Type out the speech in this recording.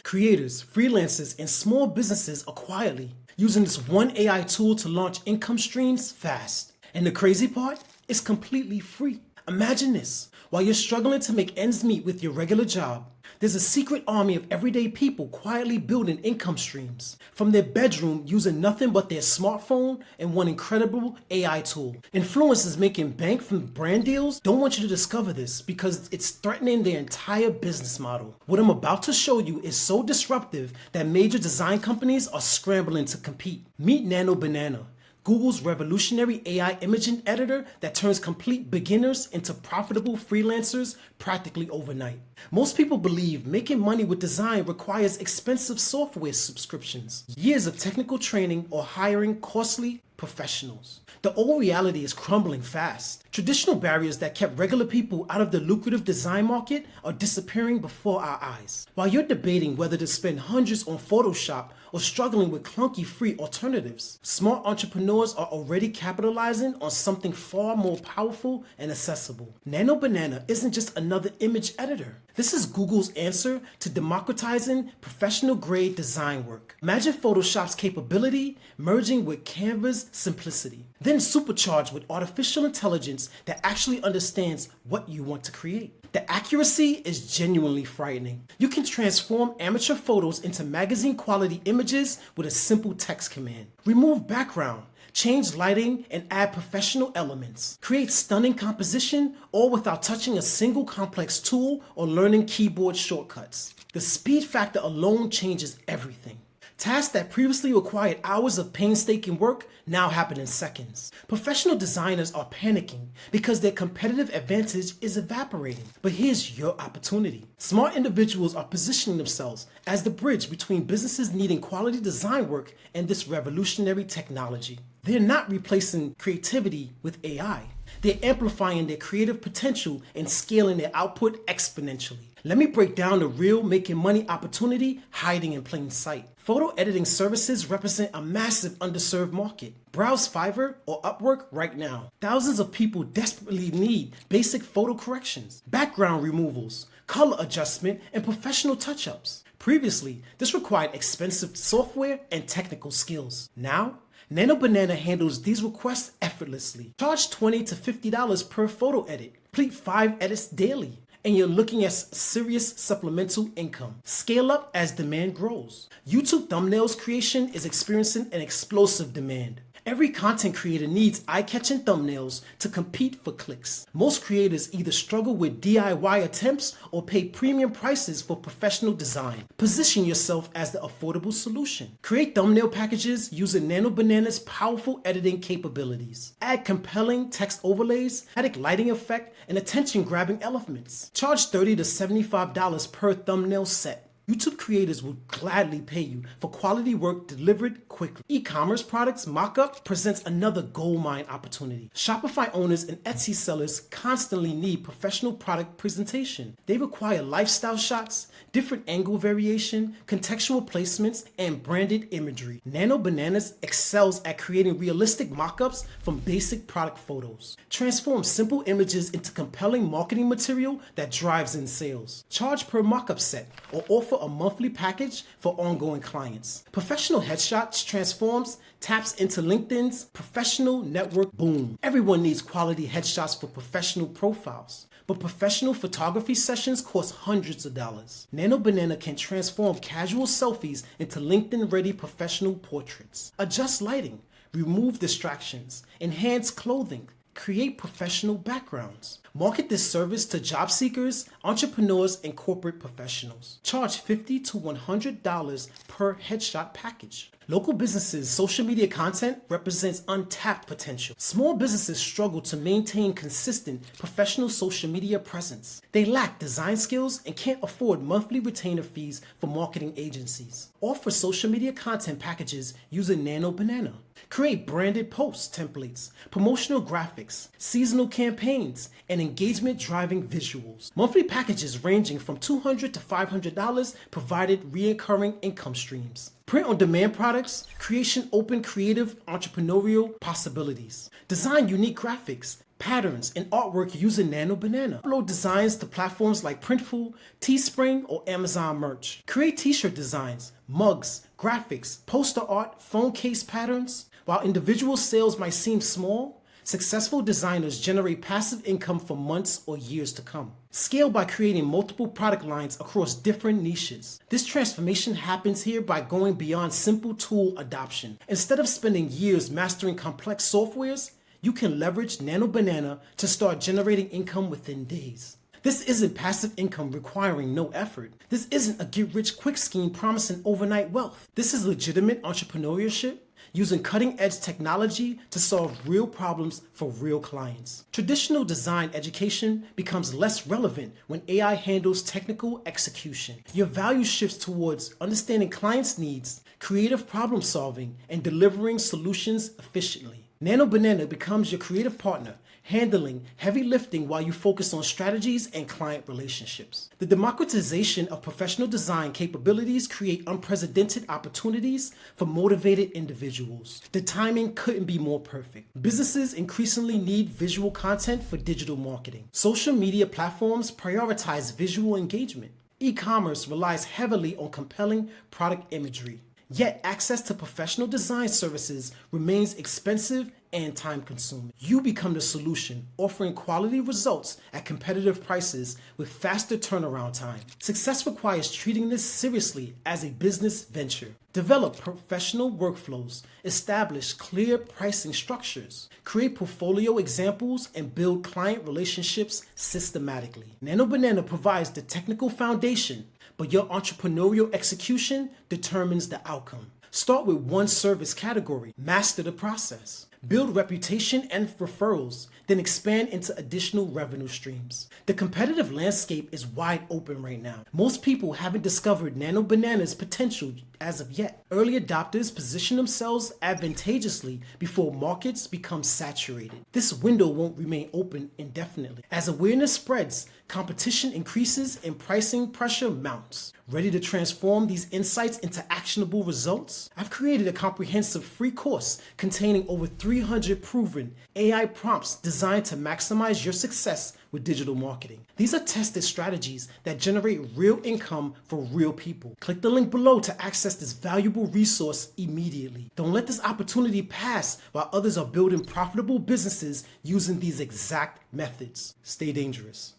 Creators, freelancers, and small businesses are quietly using this one AI tool to launch income streams fast. And the crazy part? It's completely free. Imagine this. While you're struggling to make ends meet with your regular job, there's a secret army of everyday people quietly building income streams from their bedroom using nothing but their smartphone and one incredible AI tool. Influencers making bank from brand deals don't want you to discover this because it's threatening their entire business model. What I'm about to show you is so disruptive that major design companies are scrambling to compete. Meet Nano Banana, Google's revolutionary AI imaging editor that turns complete beginners into profitable freelancers practically overnight. Most people believe making money with design requires expensive software subscriptions, years of technical training, or hiring costly professionals. The old reality is crumbling fast. Traditional barriers that kept regular people out of the lucrative design market are disappearing before our eyes. While you're debating whether to spend hundreds on Photoshop or struggling with clunky free alternatives, smart entrepreneurs are already capitalizing on something far more powerful and accessible. Nano Banana isn't just another image editor. This is Google's answer to democratizing professional-grade design work. Imagine Photoshop's capability merging with Canva's simplicity, then supercharged with artificial intelligence that actually understands what you want to create. The accuracy is genuinely frightening. You can transform amateur photos into magazine-quality images with a simple text command. Remove background, change lighting, and add professional elements. Create stunning composition, all without touching a single complex tool or learning keyboard shortcuts. The speed factor alone changes everything. Tasks that previously required hours of painstaking work now happen in seconds. Professional designers are panicking because their competitive advantage is evaporating. But here's your opportunity. Smart individuals are positioning themselves as the bridge between businesses needing quality design work and this revolutionary technology. They're not replacing creativity with AI. They're amplifying their creative potential and scaling their output exponentially. Let me break down the real making money opportunity hiding in plain sight. Photo editing services represent a massive underserved market. Browse Fiverr or Upwork right now. Thousands of people desperately need basic photo corrections, background removals, color adjustment, and professional touch-ups. Previously, this required expensive software and technical skills. Now, Nano Banana handles these requests effortlessly. Charge $20 to $50 per photo edit. Complete 5 edits daily. And you're looking at serious supplemental income. Scale up as demand grows. YouTube thumbnails creation is experiencing an explosive demand. Every content creator needs eye-catching thumbnails to compete for clicks. Most creators either struggle with DIY attempts or pay premium prices for professional design. Position yourself as the affordable solution. Create thumbnail packages using Nano Banana's powerful editing capabilities. Add compelling text overlays, dramatic lighting effect, and attention-grabbing elements. Charge $30 to $75 per thumbnail set. YouTube creators will gladly pay you for quality work delivered quickly. E-commerce products Mockup presents another goldmine opportunity. Shopify owners and Etsy sellers constantly need professional product presentation. They require lifestyle shots, different angle variation, contextual placements, and branded imagery. Nano Bananas excels at creating realistic mockups from basic product photos. Transform simple images into compelling marketing material that drives in sales. Charge per mockup set or offer a monthly package for ongoing clients. Professional Headshots transforms, taps into LinkedIn's professional network boom. Everyone needs quality headshots for professional profiles, but professional photography sessions cost hundreds of dollars. Nano Banana can transform casual selfies into LinkedIn-ready professional portraits. Adjust lighting, remove distractions, enhance clothing, create professional backgrounds. Market this service to job seekers, entrepreneurs, and corporate professionals. Charge $50 to $100 per headshot package. Local businesses' social media content represents untapped potential. Small businesses struggle to maintain consistent professional social media presence. They lack design skills and can't afford monthly retainer fees for marketing agencies. Offer social media content packages using Nano Banana. Create branded post templates, promotional graphics, seasonal campaigns, and engagement-driving visuals. Monthly packages ranging from $200 to $500 provided recurring income streams. Print-on-demand products, creation open creative entrepreneurial possibilities. Design unique graphics, patterns, and artwork using Nano Banana. Upload designs to platforms like Printful, Teespring, or Amazon Merch. Create t-shirt designs, mugs, graphics, poster art, phone case patterns. While individual sales might seem small, successful designers generate passive income for months or years to come. Scale by creating multiple product lines across different niches. This transformation happens here by going beyond simple tool adoption. Instead of spending years mastering complex softwares, you can leverage Nano Banana to start generating income within days. This isn't passive income requiring no effort. This isn't a get-rich-quick scheme promising overnight wealth. This is legitimate entrepreneurship using cutting-edge technology to solve real problems for real clients. Traditional design education becomes less relevant when AI handles technical execution. Your value shifts towards understanding clients' needs, creative problem solving, and delivering solutions efficiently. Nano Banana becomes your creative partner, handling heavy lifting while you focus on strategies and client relationships. The democratization of professional design capabilities create unprecedented opportunities for motivated individuals. The timing couldn't be more perfect. Businesses increasingly need visual content for digital marketing. Social media platforms prioritize visual engagement. E-commerce relies heavily on compelling product imagery. Yet access to professional design services remains expensive and time-consuming. You become the solution, offering quality results at competitive prices with faster turnaround time. Success requires treating this seriously as a business venture. Develop professional workflows, establish clear pricing structures, create portfolio examples, and build client relationships systematically. Nano Banana provides the technical foundation, but your entrepreneurial execution determines the outcome. Start with one service category, master the process, build reputation and referrals, then expand into additional revenue streams. The competitive landscape is wide open right now. Most people haven't discovered Nano Banana's potential as of yet. Early adopters position themselves advantageously before markets become saturated. This window won't remain open indefinitely. As awareness spreads, competition increases and pricing pressure mounts. Ready to transform these insights into actionable results? I've created a comprehensive free course containing over 300 proven AI prompts designed to maximize your success with digital marketing. These are tested strategies that generate real income for real people. Click the link below to access this valuable resource immediately. Don't let this opportunity pass while others are building profitable businesses using these exact methods. Stay dangerous.